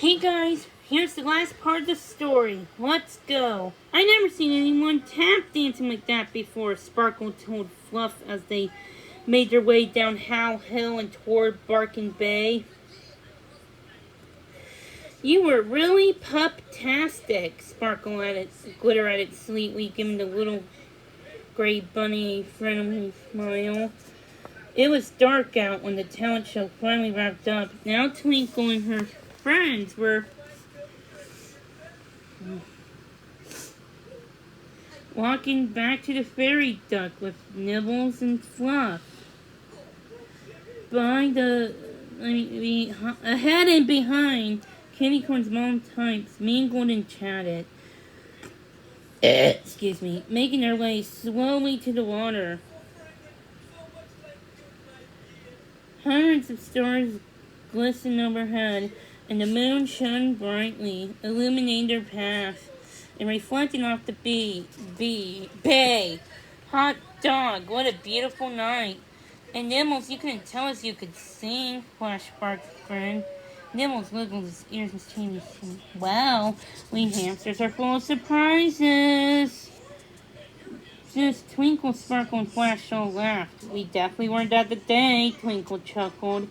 Hey guys, here's the last part of the story. Let's go. I never seen anyone tap dancing like that before, Sparkle told Fluff as they made their way down Howl Hill and toward Barking Bay. You were really pup-tastic, Sparkle added, Glitter added sweetly, giving the little gray bunny a friendly smile. It was dark out when the talent show finally wrapped up. Now Twinkle and her friends were walking back to the fairy duck with Nibbles and Fluff. Ahead and behind, Cutiecorns' mom types mingled and chatted. Excuse me, making their way slowly to the water. Hundreds of stars glistened overhead, and the moon shone brightly, illuminating their path and reflecting off the bay. Hot dog, what a beautiful night. And Nibbles, you couldn't tell us you could sing, Flash barked friend. Nibbles wiggled his ears mysteriously. Well, we hamsters are full of surprises. Just Twinkle, Sparkle, and Flash all laughed. We definitely weren't at the day, Twinkle chuckled.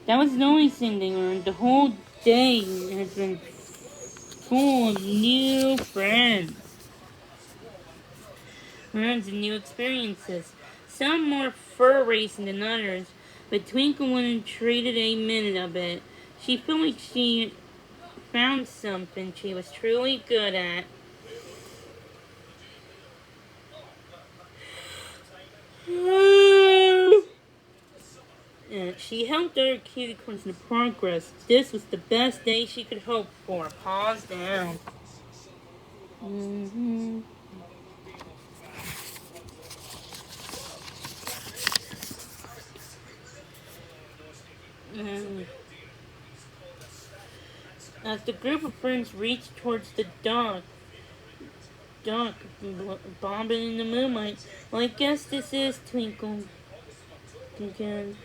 That was the only thing they learned. The whole day has been full of new friends and new experiences. Some more fur racing than others, but Twinkle wouldn't traded a minute of it. She felt like she had found something she was truly good at. She helped other Cutiecorns in progress. This was the best day she could hope for. Pause down. As the group of friends reached towards the dock, bobbing in the moonlight. Well, I guess this is Twinkle again.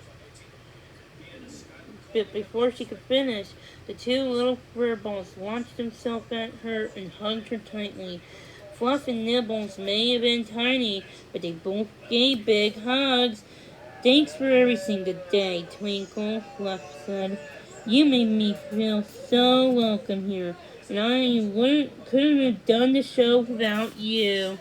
But before she could finish, the two little furballs launched themselves at her and hugged her tightly. Fluff and Nibbles may have been tiny, but they both gave big hugs. Thanks for everything today, Twinkle, Fluff said. You made me feel so welcome here, and I couldn't have done the show without you.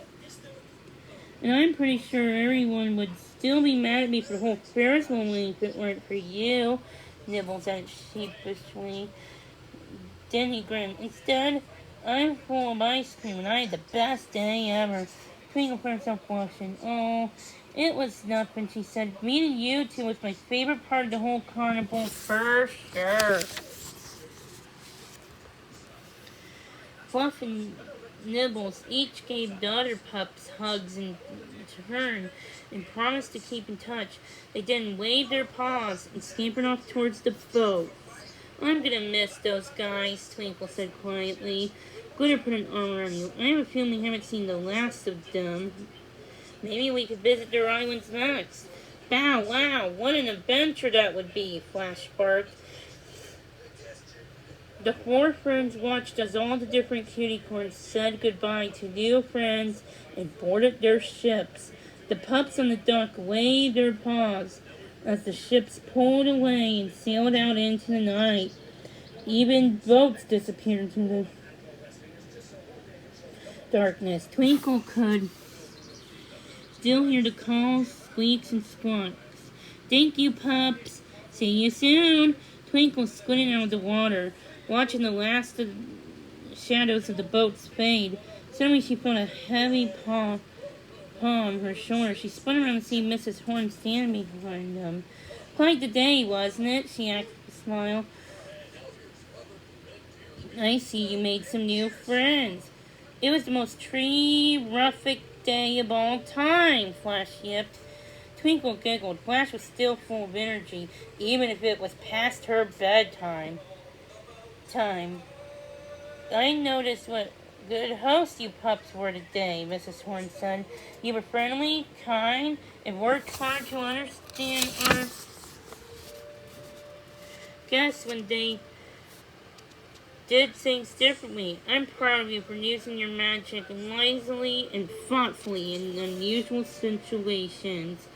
And I'm pretty sure everyone would still be mad at me for the whole Ferris wheel if it weren't for you, Nibbles said sheepishly. Then he grinned. Instead, I'm full of ice cream, and I had the best day ever. Twinkle found herself blushing. Oh, it was nothing, she said. Meeting you two was my favorite part of the whole carnival for sure. Fluff and Nibbles each gave the other pups hugs in turn and promised to keep in touch. They then waved their paws and scampered off towards the boat. I'm gonna miss those guys, Twinkle said quietly. Glitter put an arm around you. I have a feeling we haven't seen the last of them. Maybe we could visit their islands next. Bow wow, what an adventure that would be, Flash barked. The four friends watched as all the different Cutiecorns said goodbye to new friends and boarded their ships. The pups on the dock waved their paws as the ships pulled away and sailed out into the night. Even boats disappeared into the darkness. Twinkle could still hear the calls, squeaks, and squawks. Thank you, pups. See you soon. Twinkle squinted out of the water, watching the last of shadows of the boats fade. Suddenly she felt a heavy paw on her shoulder. She spun around to see Mrs. Horn standing behind them. Quite the day, wasn't it? She asked with a smile. I see you made some new friends. It was the most terrific day of all time, Flash yipped. Twinkle giggled. Flash was still full of energy, even if it was past her bedtime. I noticed what good hosts you pups were today, Mrs. Horn said. You were friendly, kind, and worked hard to understand our guests when they did things differently. I'm proud of you for using your magic wisely and thoughtfully in unusual situations.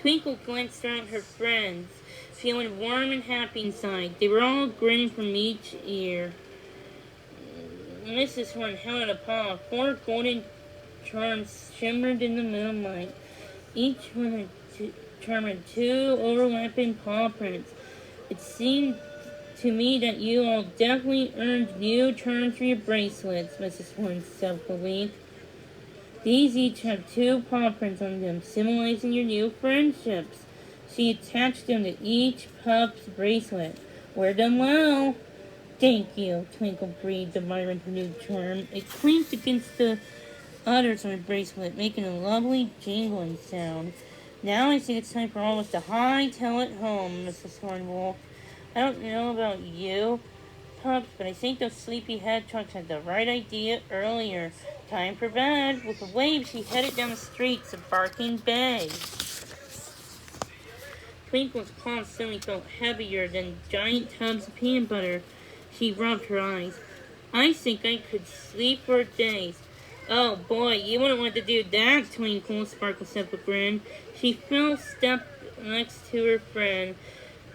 Twinkle glanced around her friends, feeling warm and happy inside. They were all grinning from each ear. Mrs. Horn held out a paw. 4 golden charms shimmered in the moonlight. Each one had 2 overlapping paw prints. It seemed to me that you all definitely earned new charms for your bracelets, Mrs. Horn self-believed. These each have 2 paw prints on them, symbolizing your new friendships. She attached them to each pup's bracelet. Wear them well. Thank you, Twinkle breathed, admiring her new charm. It clinked against the others on her bracelet, making a lovely jingling sound. Now I think it's time for all of us to hightail it home, Mrs. Hornwolf. I don't know about you, pups, but I think those sleepy hedgehogs had the right idea earlier. Time for bed. With a wave, she headed down the streets of Barking Bay. Twinkle's paws suddenly felt heavier than giant tubs of peanut butter. She rubbed her eyes. I think I could sleep for days. Oh boy, you wouldn't want to do that, Twinkle, Sparkle said with a grin. She fell step next to her friend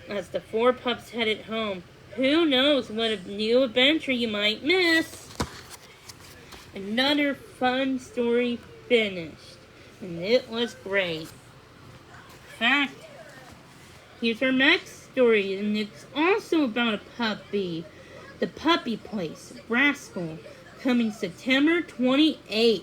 as the 4 pups headed home. Who knows what a new adventure you might miss? Another fun story finished, and it was great. In fact, here's our next story, and it's also about a puppy. The Puppy Place, Rascal, coming September 28th.